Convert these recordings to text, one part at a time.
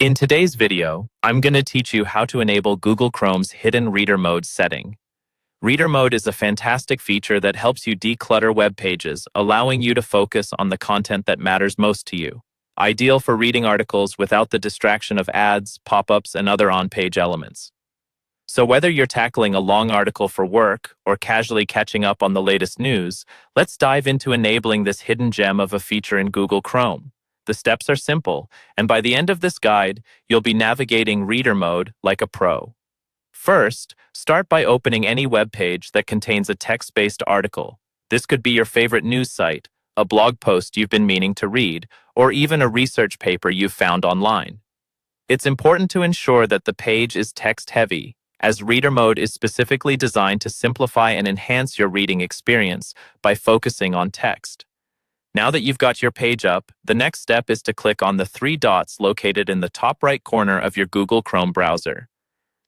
In today's video, I'm going to teach you how to enable Google Chrome's hidden reader mode setting. Reader mode is a fantastic feature that helps you declutter web pages, allowing you to focus on the content that matters most to you. Ideal for reading articles without the distraction of ads, pop-ups, and other on-page elements. So whether you're tackling a long article for work or casually catching up on the latest news, let's dive into enabling this hidden gem of a feature in Google Chrome. The steps are simple, and by the end of this guide, you'll be navigating reader mode like a pro. First, start by opening any web page that contains a text-based article. This could be your favorite news site, a blog post you've been meaning to read, or even a research paper you've found online. It's important to ensure that the page is text-heavy, as reader mode is specifically designed to simplify and enhance your reading experience by focusing on text. Now that you've got your page up, the next step is to click on the three dots located in the top right corner of your Google Chrome browser.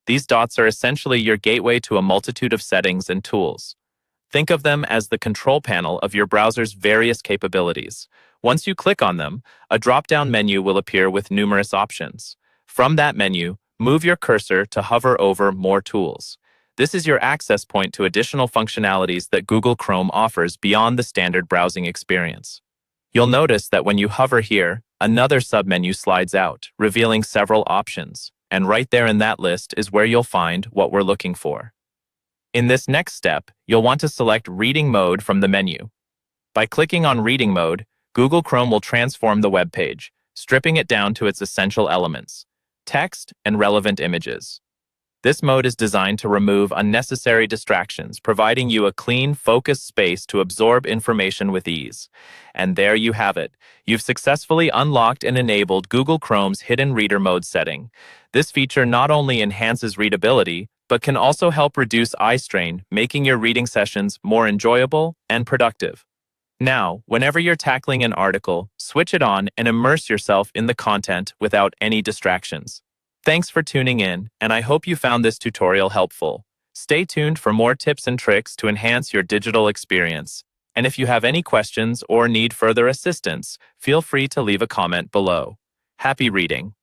These dots are essentially your gateway to a multitude of settings and tools. Think of them as the control panel of your browser's various capabilities. Once you click on them, a drop-down menu will appear with numerous options. From that menu, move your cursor to hover over More Tools. This is your access point to additional functionalities that Google Chrome offers beyond the standard browsing experience. You'll notice that when you hover here, another submenu slides out, revealing several options. And right there in that list is where you'll find what we're looking for. In this next step, you'll want to select Reading Mode from the menu. By clicking on Reading Mode, Google Chrome will transform the web page, stripping it down to its essential elements: text and relevant images. This mode is designed to remove unnecessary distractions, providing you a clean, focused space to absorb information with ease. And there you have it. You've successfully unlocked and enabled Google Chrome's hidden reader mode setting. This feature not only enhances readability, but can also help reduce eye strain, making your reading sessions more enjoyable and productive. Now, whenever you're tackling an article, switch it on and immerse yourself in the content without any distractions. Thanks for tuning in, and I hope you found this tutorial helpful. Stay tuned for more tips and tricks to enhance your digital experience. And if you have any questions or need further assistance, feel free to leave a comment below. Happy reading!